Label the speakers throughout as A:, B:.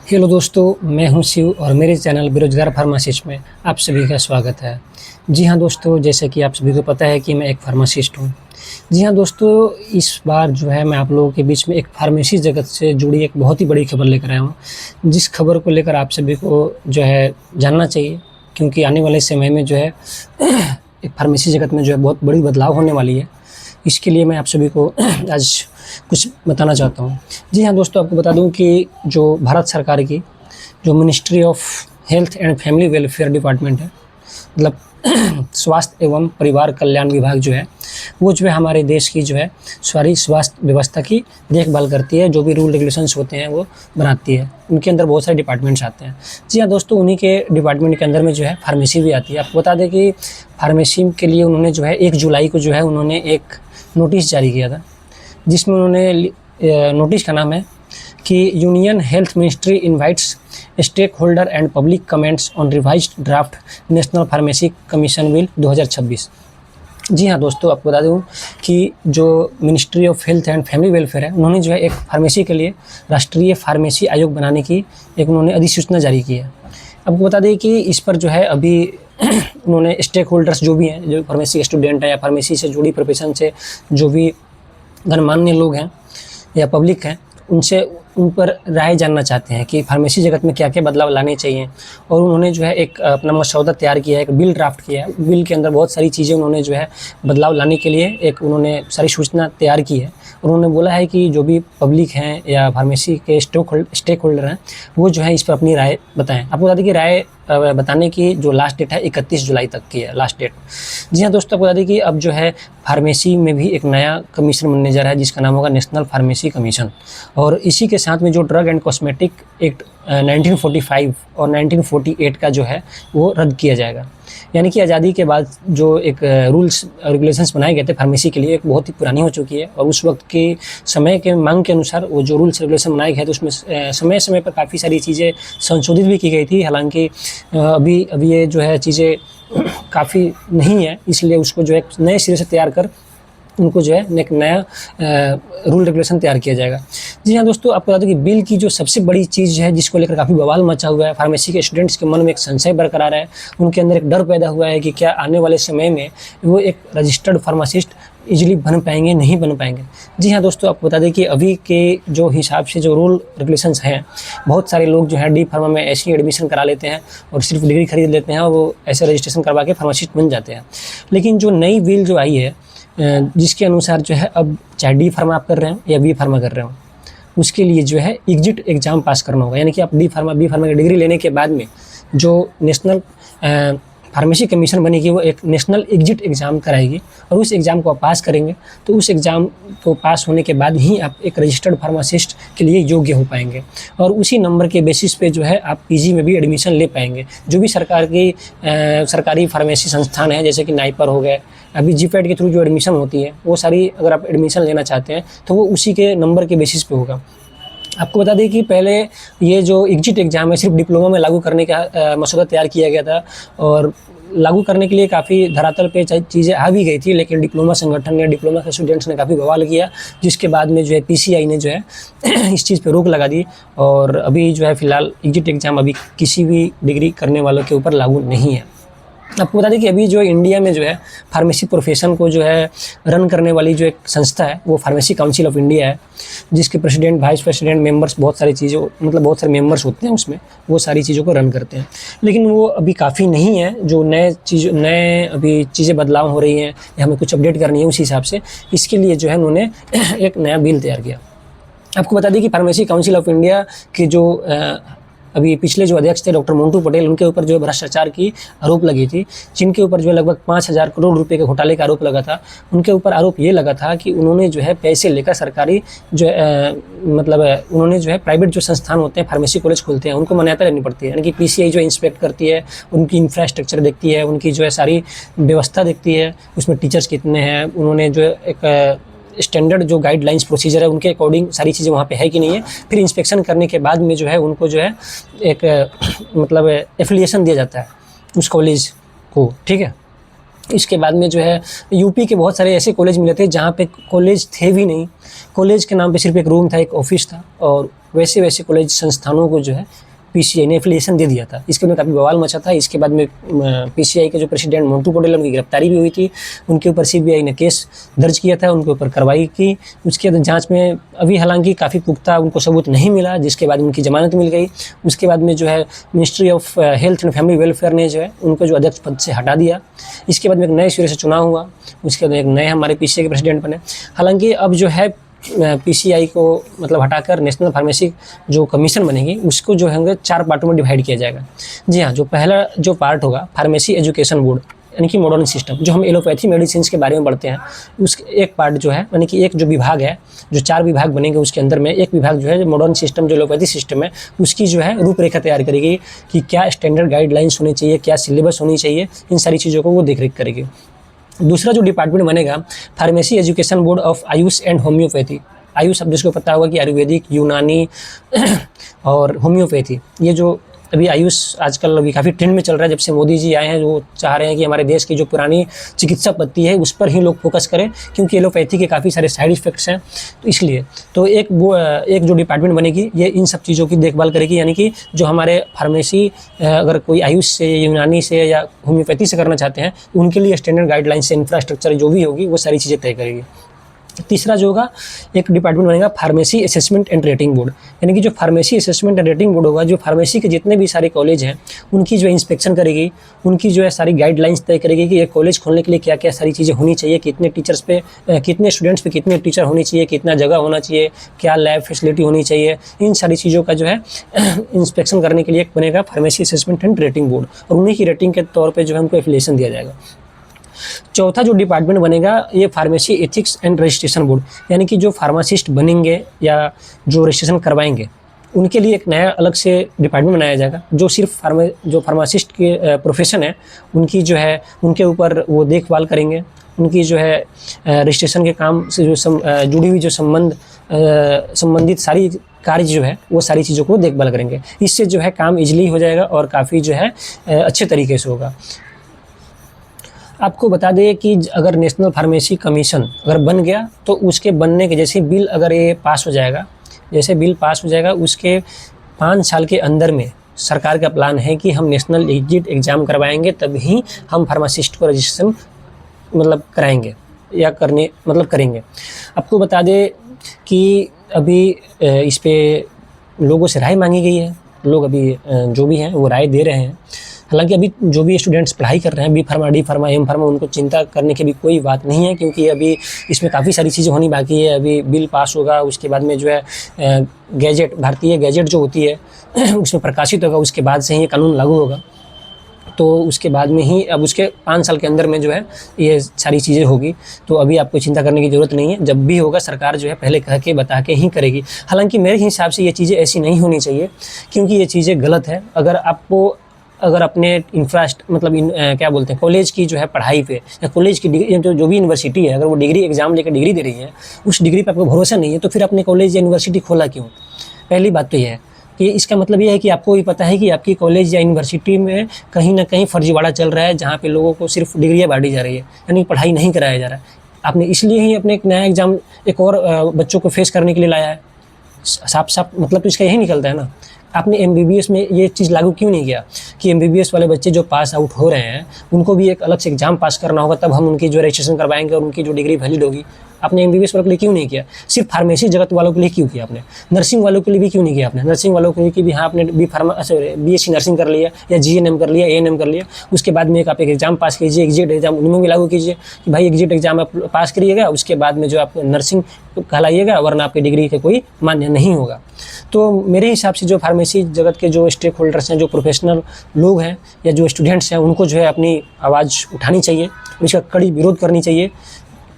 A: Hello दोस्तों, मैं हूं शिव और मेरे चैनल बेरोजगार फार्मासिस्ट में आप सभी का स्वागत है। जी हां दोस्तों, जैसे कि आप सभी को पता है कि मैं एक फार्मासिस्ट हूं। जी हां दोस्तों, इस बार जो है मैं आप लोगों के बीच में एक फार्मेसी जगत से जुड़ी एक बहुत ही बड़ी खबर लेकर आया हूं, जिस खबर को लेकर आप सभी को जो है जानना चाहिए, क्योंकि आने वाले समय में जो है एक फार्मेसी जगत में जो है बहुत बड़ी बदलाव होने वाली है। इसके लिए मैं आप सभी को आज कुछ बताना चाहता हूँ। जी हाँ दोस्तों, आपको बता दूँ कि जो भारत सरकार की जो ministry of health and family welfare department है, मतलब स्वास्थ्य एवं परिवार कल्याण विभाग जो है, वो जो है हमारे देश की जो है सारी स्वास्थ्य व्यवस्था की देखभाल करती है। जो भी रूल रेगुलेशंस होते हैं वो बनाती है। उनके अंदर बहुत सारे डिपार्टमेंट्स आते हैं। जी हाँ दोस्तों, उन्हीं के डिपार्टमेंट के अंदर में जो है फार्मेसी भी आती है। आपको बता दें कि फार्मेसी के लिए उन्होंने जो है 1 जुलाई को जो है उन्होंने एक नोटिस जारी किया था, जिसमें उन्होंने नोटिस का नाम है कि union health ministry invites stakeholder and public comments on revised draft national pharmacy commission bill 2026। जी हाँ दोस्तों, आपको बता दूँ कि जो ministry of health and family welfare है, उन्होंने जो है एक फार्मेसी के लिए राष्ट्रीय फार्मेसी आयोग बनाने की एक उन्होंने अधिसूचना जारी की है। आपको बता दें कि इस पर जो है अभी उन्होंने स्टेक होल्डर्स जो भी हैं, जो फार्मेसी स्टूडेंट हैं या फार्मेसी से जुड़ी प्रोफेशन से जो भी गणमान्य लोग हैं या पब्लिक हैं, उनसे उन पर राय जानना चाहते हैं कि फार्मेसी जगत में क्या-क्या बदलाव लाने चाहिए। और उन्होंने जो है एक अपना मसौदा तैयार किया है, एक बिल ड्राफ्ट किया है। बिल के अंदर बहुत सारी चीज़ें उन्होंने जो है बदलाव लाने के लिए एक उन्होंने सारी सूचना तैयार की है। उन्होंने बोला है कि जो भी पब्लिक हैं या फार्मेसी के स्टेक होल्डर हैं, वो जो है इस पर अपनी राय बताएँ। आपको बता दें कि राय बताने की जो लास्ट डेट है 31 जुलाई तक की है लास्ट डेट। जी हाँ दोस्तों, आपको बता दें कि अब जो है फार्मेसी में भी एक नया कमीशन बनने जा रहा है, जिसका नाम होगा नेशनल फार्मेसी कमीशन। और इसी के साथ में जो ड्रग एंड कॉस्मेटिक एक्ट 1945 और 1948 का जो है वो रद्द किया जाएगा। यानी कि आज़ादी के बाद जो एक रूल्स रेगुलेशंस बनाए गए थे फार्मेसी के लिए, एक बहुत ही पुरानी हो चुकी है। और उस वक्त के समय के मांग के अनुसार वो जो रूल्स रेगुलेशन बनाए गए थे, उसमें समय समय पर काफ़ी सारी चीज़ें संशोधित भी की गई थी। हालांकि अभी ये जो है चीज़ें काफ़ी नहीं है, इसलिए उसको जो है नए सिरे से तैयार कर उनको जो है एक नया रूल रेगुलेशन तैयार किया जाएगा। जी हाँ दोस्तों, आपको बता दूं कि बिल की जो सबसे बड़ी चीज़ है, जिसको लेकर काफ़ी बवाल मचा हुआ है, फार्मेसी के स्टूडेंट्स के मन में एक संशय बरकरार है। उनके अंदर एक डर पैदा हुआ है कि क्या आने वाले समय में वो एक रजिस्टर्ड फार्मासिस्ट ईजिली बन पाएंगे, नहीं बन पाएंगे। जी हाँ दोस्तों, आपको बता दें कि अभी के जो हिसाब से जो रूल रेगुलेशंस हैं, बहुत सारे लोग जो है डी फार्मा में ऐसे ही एडमिशन करा लेते हैं और सिर्फ डिग्री खरीद लेते हैं और वो ऐसे रजिस्ट्रेशन करवा के फार्मासिस्ट बन जाते हैं। लेकिन जो नई बिल जो आई है, जिसके अनुसार जो है अब चाहे डी फार्मा आप कर रहे हो या बी फार्मा कर रहे हो, उसके लिए जो है एग्जिट एग्ज़ाम पास करना होगा। यानी कि आप डी फार्मा बी फार्मा की डिग्री लेने के बाद में जो नेशनल फार्मेसी कमीशन बनेगी, वो एक नेशनल एग्जिट एग्ज़ाम कराएगी और उस एग्ज़ाम को आप पास करेंगे तो उस एग्ज़ाम को पास होने के बाद ही आप एक रजिस्टर्ड फार्मासिस्ट के लिए योग्य हो पाएंगे। और उसी नंबर के बेसिस पे जो है आप पीजी में भी एडमिशन ले पाएंगे। जो भी सरकारी फार्मेसी संस्थान है, जैसे कि नाइपर हो गए, अभी जीपैट के थ्रू जो एडमिशन होती है, वो सारी अगर आप एडमिशन लेना चाहते हैं तो वो उसी के नंबर के बेसिस पे होगा। आपको बता दें कि पहले ये जो एग्जिट एग्ज़ाम है सिर्फ डिप्लोमा में लागू करने का मसौदा तैयार किया गया था और लागू करने के लिए काफ़ी धरातल पे चीज़ें आ भी गई थी, लेकिन डिप्लोमा संगठन ने, डिप्लोमा के स्टूडेंट्स ने काफ़ी बवाल किया, जिसके बाद में जो है पीसीआई ने जो है इस चीज़ पे रोक लगा दी। और अभी जो है फ़िलहाल एग्जिट एग्ज़ाम अभी किसी भी डिग्री करने वालों के ऊपर लागू नहीं है। आपको बता दें कि अभी जो इंडिया में जो है फार्मेसी प्रोफेशन को जो है रन करने वाली जो एक संस्था है, वो फार्मेसी काउंसिल ऑफ इंडिया है, जिसके प्रेसिडेंट, वाइस प्रेसिडेंट, मेंबर्स, बहुत सारी चीज़ों, मतलब बहुत सारे मेंबर्स होते हैं उसमें, वो सारी चीज़ों को रन करते हैं। लेकिन वो अभी काफ़ी नहीं है। जो नए अभी चीज़ें बदलाव हो रही हैं या हमें कुछ अपडेट करनी है उस हिसाब से, इसके लिए जो है उन्होंने एक नया बिल तैयार किया। आपको बता दें कि फार्मेसी काउंसिल ऑफ इंडिया के जो अभी पिछले जो अध्यक्ष थे डॉक्टर मोंटू पटेल, उनके ऊपर जो है भ्रष्टाचार की आरोप लगी थी, जिनके ऊपर जो है लगभग 5,000 करोड़ रुपए के घोटाले का आरोप लगा था। उनके ऊपर आरोप ये लगा था कि उन्होंने जो है पैसे लेकर सरकारी जो उन्होंने जो है प्राइवेट जो संस्थान होते हैं, फार्मेसी कॉलेज खोलते हैं, उनको मान्यता लेनी पड़ती है। यानी कि पीसीआई जो इंस्पेक्ट करती है, उनकी इंफ्रास्ट्रक्चर देखती है, उनकी जो है सारी व्यवस्था देखती है, उसमें टीचर्स कितने हैं, उन्होंने जो है एक स्टैंडर्ड जो गाइडलाइंस प्रोसीजर है उनके अकॉर्डिंग सारी चीज़ें वहाँ पे है कि नहीं है। फिर इंस्पेक्शन करने के बाद में जो है उनको जो है एक एफिलिएशन दिया जाता है उस कॉलेज को, ठीक है। इसके बाद में जो है यूपी के बहुत सारे ऐसे कॉलेज मिले थे जहाँ पे कॉलेज थे भी नहीं, कॉलेज के नाम पे सिर्फ एक रूम था, एक ऑफिस था, और वैसे वैसे कॉलेज संस्थानों को जो है पीसीआई ने एफिलिएशन दे दिया था। इसके बाद काफ़ी बवाल मचा था। इसके बाद में पीसीआई के जो प्रेसिडेंट मोंटू पटेल, उनकी गिरफ्तारी भी हुई थी, उनके ऊपर सीबीआई ने केस दर्ज किया था, उनके ऊपर कार्रवाई की। उसके बाद जांच में अभी हालांकि काफ़ी पुख्ता उनको सबूत नहीं मिला, जिसके बाद उनकी जमानत मिल गई। उसके बाद में जो है ministry of health and family welfare ने जो है उनको जो अध्यक्ष पद से हटा दिया। इसके बाद में एक नए सिरे से चुनाव हुआ, उसके बाद एक नए हमारे पीसीआई के प्रेसिडेंट बने। हालांकि अब जो है पीसीआई को मतलब हटाकर नेशनल फार्मेसी जो कमीशन बनेगी उसको जो है 4 पार्टों में डिवाइड किया जाएगा। जी हाँ, जो पहला जो पार्ट होगा फार्मेसी एजुकेशन बोर्ड, यानी कि मॉडर्न सिस्टम, जो हम एलोपैथी मेडिसिन के बारे में पढ़ते हैं, उस एक पार्ट जो है यानी कि एक जो विभाग है, जो 4 विभाग बनेंगे उसके अंदर में एक विभाग जो है मॉडर्न सिस्टम, जो एलोपैथी सिस्टम है, उसकी जो है रूपरेखा तैयार करेगी कि क्या स्टैंडर्ड गाइडलाइंस होनी चाहिए, क्या सिलेबस होनी चाहिए, इन सारी चीज़ों को वो देखरेख करेगी। दूसरा जो डिपार्टमेंट बनेगा pharmacy education board of Ayush and homeopathy. Ayush शब्द जिसको पता होगा कि आयुर्वेदिक, यूनानी और होम्योपैथी, ये जो अभी आयुष आजकल अभी काफ़ी ट्रेंड में चल रहा है। जब से मोदी जी आए हैं, जो चाह रहे हैं कि हमारे देश की जो पुरानी चिकित्सा पद्धति है उस पर ही लोग फोकस करें, क्योंकि एलोपैथी के काफ़ी सारे साइड इफ़ेक्ट्स हैं। तो इसलिए तो एक जो डिपार्टमेंट बनेगी ये इन सब चीज़ों की देखभाल करेगी, यानी कि जो हमारे फार्मेसी अगर कोई आयुष से, यूनानी से या होम्योपैथी से करना चाहते हैं उनके लिए स्टैंडर्ड गाइडलाइन से इंफ्रास्ट्रक्चर जो भी होगी वो सारी चीज़ें तय करेगी। तीसरा जो होगा एक डिपार्टमेंट बनेगा pharmacy assessment and rating board, यानी कि जो pharmacy assessment and rating board होगा, जो फार्मेसी के जितने भी सारे कॉलेज हैं उनकी जो इंस्पेक्शन करेगी, उनकी जो है सारी गाइडलाइंस तय करेगी कि ये कॉलेज खोलने के लिए क्या क्या सारी चीज़ें होनी चाहिए, कितने टीचर्स पे, कितने स्टूडेंट्स पे कितने टीचर होनी चाहिए, कितना जगह होना चाहिए, क्या लैब फैसिलिटी होनी चाहिए, इन सारी चीज़ों का जो है इंस्पेक्शन करने के लिए एक बनेगा pharmacy assessment and rating board, और उन्हीं की रेटिंग के तौर पर जो है उनको एफिलिएशन दिया जाएगा। चौथा जो डिपार्टमेंट बनेगा ये pharmacy ethics and registration board, यानी कि जो फार्मासिस्ट बनेंगे या जो रजिस्ट्रेशन करवाएंगे उनके लिए एक नया अलग से डिपार्टमेंट बनाया जाएगा, जो सिर्फ जो फार्मासिस्ट के प्रोफेशन है उनकी जो है उनके ऊपर वो देखभाल करेंगे, उनकी जो है रजिस्ट्रेशन के काम से जो जुड़ी हुई जो संबंधित सारी कार्य जो है वो सारी चीज़ों को देखभाल करेंगे। इससे जो है काम ईजिली हो जाएगा और काफ़ी जो है अच्छे तरीके से होगा। आपको बता दें कि अगर नेशनल फार्मेसी कमीशन अगर बन गया तो उसके बनने के जैसे बिल अगर ये पास हो जाएगा, जैसे बिल पास हो जाएगा उसके 5 साल के अंदर में सरकार का प्लान है कि हम नेशनल एग्जिट एग्ज़ाम करवाएंगे, तभी हम फार्मासिस्ट को रजिस्ट्रेशन मतलब कराएंगे या करेंगे। आपको बता दें कि अभी इस पे लोगों से राय मांगी गई है, लोग अभी जो भी हैं वो राय दे रहे हैं। हालांकि अभी जो भी स्टूडेंट्स पढ़ाई कर रहे हैं, B pharma, D pharma, M pharma, उनको चिंता करने की भी कोई बात नहीं है, क्योंकि अभी इसमें काफ़ी सारी चीज़ें होनी बाकी है। अभी बिल पास होगा, उसके बाद में जो है गैजेट, भारतीय गैजेट जो होती है उसमें प्रकाशित होगा, उसके बाद से ही ये कानून लागू होगा। तो उसके बाद में ही अब उसके 5 साल के अंदर में जो है ये सारी चीज़ें होगी, तो अभी आपको चिंता करने की ज़रूरत नहीं है। जब भी होगा सरकार जो है पहले कह के बता के ही करेगी। हालांकि मेरे हिसाब से ये चीज़ें ऐसी नहीं होनी चाहिए, क्योंकि ये चीज़ें गलत है। अगर अपने क्या बोलते हैं, कॉलेज की जो है पढ़ाई पे या कॉलेज की डिग्री जो भी यूनिवर्सिटी है, अगर वो डिग्री एग्जाम लेकर डिग्री दे रही है, उस डिग्री पे आपको भरोसा नहीं है, तो फिर अपने कॉलेज या यूनिवर्सिटी खोला क्यों? पहली बात तो ये है कि इसका मतलब ये है कि आपको भी पता है कि आपकी कॉलेज या यूनिवर्सिटी में कहीं ना कहीं फर्जीवाड़ा चल रहा है, जहाँ पे लोगों को सिर्फ डिग्रियाँ बांटी जा रही है, यानी पढ़ाई नहीं कराया जा रहा है। आपने इसलिए ही अपने एक नया एग्ज़ाम एक और बच्चों को फेस करने के लिए लाया है। साफ मतलब तो इसका यही निकलता है ना। आपने एमबीबीएस में ये चीज़ लागू क्यों नहीं किया कि एमबीबीएस वाले बच्चे जो पास आउट हो रहे हैं उनको भी एक अलग से एग्जाम पास करना होगा, तब हम उनकी जो रजिस्ट्रेशन करवाएंगे और उनकी जो डिग्री वैलिड होगी। आपने एमबीबीएस वालों के लिए क्यों नहीं किया? सिर्फ फार्मेसी जगत वालों के लिए क्यों किया आपने? नर्सिंग वालों के लिए भी क्यों नहीं किया आपने? नर्सिंग वालों के लिए कि भी हाँ आपने बीएससी नर्सिंग कर लिया या जीएनएम कर लिया, एएनएम कर लिया, उसके बाद में आप एक एग्जाम पास कीजिए, एग्जिट एग्जाम उनमें भी लागू कीजिए कि भाई एग्जिट एग्जाम आप पास करिएगा, उसके बाद में जो आप नर्सिंग कहलाइएगा, वरना आपकी डिग्री के कोई मान्य नहीं होगा। तो मेरे हिसाब से जो फार्मेसी जगत के जो स्टेक होल्डर्स हैं, जो प्रोफेशनल लोग हैं या जो स्टूडेंट्स हैं, उनको जो है अपनी आवाज़ उठानी चाहिए, इसका कड़ी विरोध करनी चाहिए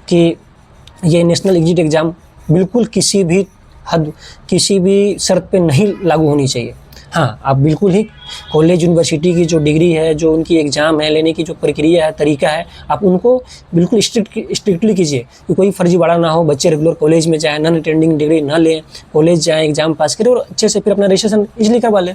A: कि ये नेशनल एग्जिट एग्ज़ाम बिल्कुल किसी भी शर्त पे नहीं लागू होनी चाहिए। हाँ, आप बिल्कुल ही कॉलेज यूनिवर्सिटी की जो डिग्री है, जो उनकी एग्ज़ाम है लेने की जो प्रक्रिया है, तरीका है, आप उनको बिल्कुल स्ट्रिक्टली कीजिए कि कोई फर्जीवाड़ा ना हो। बच्चे रेगुलर कॉलेज में जाएँ, नॉन अटेंडिंग डिग्री ना लें, कॉलेज जाएँ, एग्ज़ाम पास करें और अच्छे से फिर अपना रजिस्ट्रेशन इजीली करवा लें।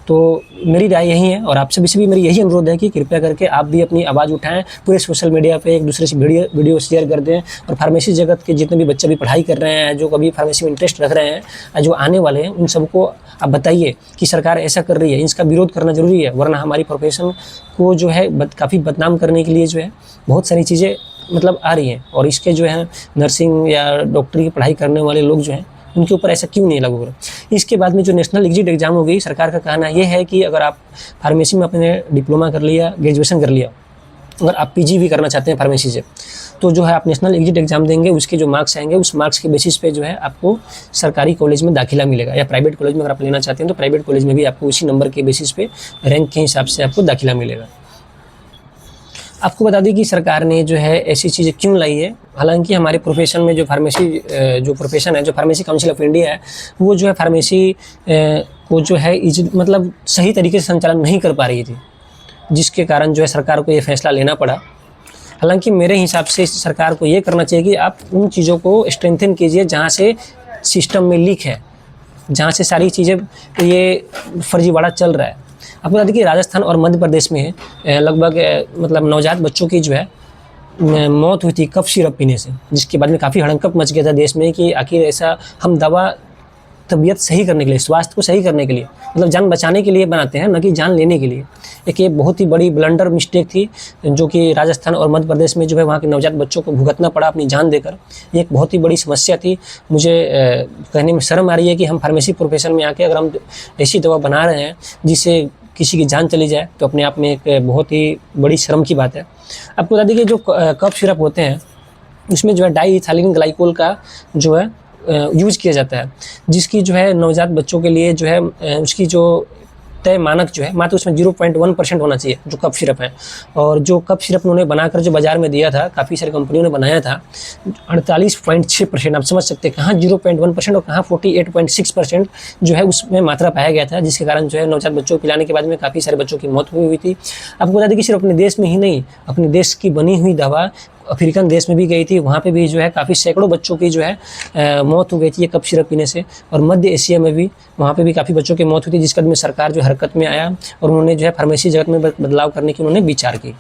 A: तो मेरी राय यही है और आप सभी से भी मेरी यही अनुरोध है कि कृपया करके आप भी अपनी आवाज़ उठाएं, पूरे सोशल मीडिया पे एक दूसरे से वीडियो शेयर कर दें। और फार्मेसी जगत के जितने भी बच्चे भी पढ़ाई कर रहे हैं, जो कभी फार्मेसी में इंटरेस्ट रख रहे हैं, जो आने वाले हैं, उन सबको आप बताइए कि सरकार ऐसा कर रही है, इसका विरोध करना ज़रूरी है, वरना हमारी प्रोफेशन को जो है काफ़ी बदनाम करने के लिए जो है बहुत सारी चीज़ें मतलब आ रही हैं। और इसके जो है नर्सिंग या डॉक्टरी की पढ़ाई करने वाले लोग जो हैं उनके ऊपर ऐसा क्यों नहीं लागू हो रहा। इसके बाद में जो नेशनल एग्जिट एग्जाम हो गई, सरकार का कहना यह है कि अगर आप फार्मेसी में अपने डिप्लोमा कर लिया, ग्रेजुएशन कर लिया, अगर आप पीजी भी करना चाहते हैं फार्मेसी से, तो जो है आप नेशनल एग्जिट एग्जाम देंगे, उसके जो मार्क्स आएंगे उस मार्क्स के बेसिस पे जो है आपको सरकारी कॉलेज में दाखिला मिलेगा। या प्राइवेट कॉलेज में अगर आप लेना चाहते हैं तो प्राइवेट कॉलेज में भी आपको उसी नंबर के बेसिस पे रैंक के हिसाब से आपको दाखिला मिलेगा। आपको बता दें कि सरकार ने जो है ऐसी चीज़ें क्यों लाई है। हालांकि हमारे प्रोफेशन में जो फार्मेसी जो प्रोफेशन है, जो फार्मेसी काउंसिल ऑफ इंडिया है, वो जो है फार्मेसी को जो है मतलब सही तरीके से संचालन नहीं कर पा रही थी, जिसके कारण जो है सरकार को ये फैसला लेना पड़ा। हालांकि मेरे हिसाब से सरकार को ये करना चाहिए कि आप उन चीज़ों को स्ट्रेंथन कीजिए जहाँ से सिस्टम में लीक है, जहाँ से सारी चीज़ें ये फर्जीवाड़ा चल रहा है। आपको बता दें कि राजस्थान और मध्य प्रदेश में लगभग मतलब नवजात बच्चों की जो है मौत हुई थी कफ सिरप पीने से, जिसके बाद में काफ़ी हड़कंप मच गया था देश में कि आखिर ऐसा हम दवा तबीयत सही करने के लिए, स्वास्थ्य को सही करने के लिए, मतलब जान बचाने के लिए बनाते हैं, न कि जान लेने के लिए। एक ये बहुत ही बड़ी ब्लंडर मिस्टेक थी जो कि राजस्थान और मध्य प्रदेश में जो है वहाँ के नवजात बच्चों को भुगतना पड़ा अपनी जान देकर। ये एक बहुत ही बड़ी समस्या थी। मुझे कहने में शर्म आ रही है कि हम फार्मेसी प्रोफेशन में आके अगर हम ऐसी दवा बना रहे हैं जिससे किसी की जान चली जाए, तो अपने आप में एक बहुत ही बड़ी शर्म की बात है। आपको बता दें कि जो कफ सिरप होते हैं उसमें जो है डाईइथाइलिन ग्लाइकोल का जो है यूज़ किया जाता है, जिसकी जो है नवजात बच्चों के लिए जो है उसकी जो तय मानक जो है मात्र उसमें 0.1% होना चाहिए जो कफ सिरप है। और जो कफ सिरप उन्होंने बनाकर जो बाज़ार में दिया था, काफ़ी सारी कंपनियों ने बनाया था, 48.6%। आप समझ सकते हैं कहाँ 0.1% और कहाँ 48.6% जो है उसमें मात्रा पाया गया था, जिसके कारण जो है नवजात बच्चों को पिलाने के बाद में काफ़ी सारे बच्चों की मौत हुई थी। आपको बता दें कि सिर्फ अपने देश में ही नहीं, अपने देश की बनी हुई दवा अफ्रीकन देश में भी गई थी, वहाँ पे भी जो है काफ़ी सैकड़ों बच्चों की जो है मौत हो गई थी ये कफ सिरप पीने से। और मध्य एशिया में भी वहाँ पे भी काफ़ी बच्चों की मौत हुई थी, जिसके बाद में सरकार जो हरकत में आया और उन्होंने जो है फार्मेसी जगत में बदलाव करने की उन्होंने विचार की।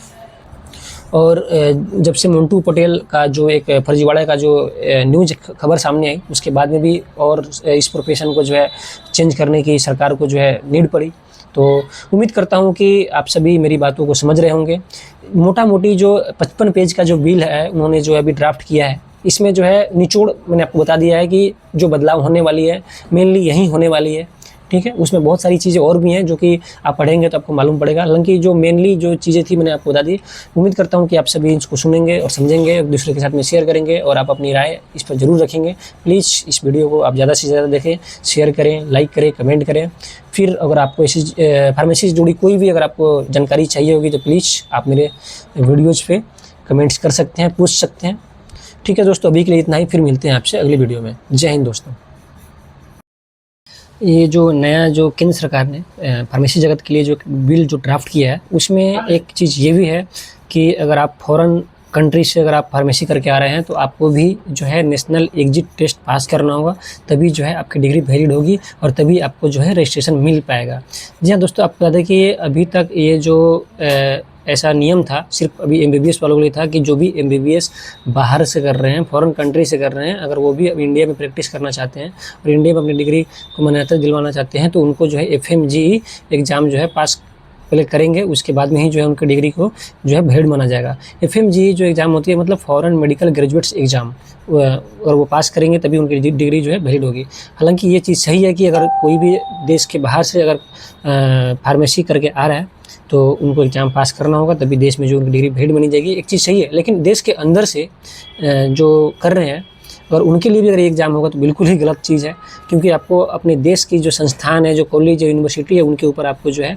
A: और जब से मंटू पटेल का जो एक फर्जीवाड़ा का जो न्यूज़ खबर सामने आई, उसके बाद में भी और इस प्रोफेशन को जो है चेंज करने की सरकार को जो है नीड पड़ी। तो उम्मीद करता हूँ कि आप सभी मेरी बातों को समझ रहे होंगे। मोटा मोटी जो 55 पेज का जो बिल है उन्होंने जो अभी ड्राफ्ट किया है, इसमें जो है निचोड़ मैंने आपको बता दिया है कि जो बदलाव होने वाली है मेनली यही होने वाली है। ठीक है, उसमें बहुत सारी चीज़ें और भी हैं जो कि आप पढ़ेंगे तो आपको मालूम पड़ेगा। हालांकि जो मेनली जो चीज़ें थी मैंने आपको बता दी। उम्मीद करता हूं कि आप सभी इसको सुनेंगे और समझेंगे, एक दूसरे के साथ में शेयर करेंगे और आप अपनी राय इस पर ज़रूर रखेंगे। प्लीज़ इस वीडियो को आप ज़्यादा से ज़्यादा देखें, शेयर करें, लाइक करें, कमेंट करें। फिर अगर आपको ऐसी फार्मेसी से जुड़ी कोई भी अगर आपको जानकारी चाहिए होगी तो प्लीज़ आप मेरे वीडियोज़ पे कमेंट्स कर सकते हैं, पूछ सकते हैं। ठीक है दोस्तों, अभी के लिए इतना ही, फिर मिलते हैं आपसे अगली वीडियो में। जय हिंद दोस्तों। ये जो नया जो केंद्र सरकार ने फार्मेसी जगत के लिए जो बिल जो ड्राफ्ट किया है, उसमें एक चीज़ ये भी है कि अगर आप फॉरेन कंट्री से अगर आप फार्मेसी करके आ रहे हैं तो आपको भी जो है नेशनल एग्जिट टेस्ट पास करना होगा, तभी जो है आपकी डिग्री वैलिड होगी और तभी आपको जो है रजिस्ट्रेशन मिल पाएगा। जी हाँ दोस्तों, आपको बता दें कि अभी तक ये जो ऐसा नियम था सिर्फ अभी एमबीबीएस वालों के लिए था कि जो भी एमबीबीएस बाहर से कर रहे हैं, फॉरेन कंट्री से कर रहे हैं, अगर वो भी अब इंडिया में प्रैक्टिस करना चाहते हैं और इंडिया में अपनी डिग्री को मान्यता दिलवाना चाहते हैं तो उनको जो है FMGE एग्ज़ाम जो है पास पहले करेंगे, उसके बाद में ही जो है उनकी डिग्री को जो है वैलिड माना जाएगा। FMGE जो एग्ज़ाम होती है मतलब फॉरेन मेडिकल ग्रेजुएट्स एग्ज़ाम, अगर वो पास करेंगे तभी उनकी डिग्री जो है वैलिड होगी। हालांकि ये चीज़ सही है कि अगर कोई भी देश के बाहर से अगर फार्मेसी करके आ रहा है तो उनको एग्ज़ाम पास करना होगा, तभी देश में जो उनकी डिग्री वैलिड मानी जाएगी। एक चीज़ सही है, लेकिन देश के अंदर से जो कर रहे हैं अगर उनके लिए भी अगर एग्ज़ाम होगा तो बिल्कुल ही गलत चीज़ है, क्योंकि आपको अपने देश की जो संस्थान है, जो कॉलेज या यूनिवर्सिटी है, उनके ऊपर आपको जो है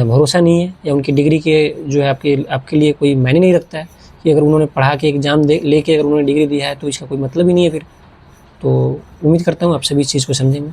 A: भरोसा नहीं है या उनकी डिग्री के जो है आपके लिए कोई मायने नहीं रखता है कि अगर उन्होंने पढ़ा के एग्ज़ाम लेके अगर उन्होंने डिग्री दिया है तो इसका कोई मतलब ही नहीं है फिर। तो उम्मीद करता हूँ आप सभी इस चीज़ को समझेंगे।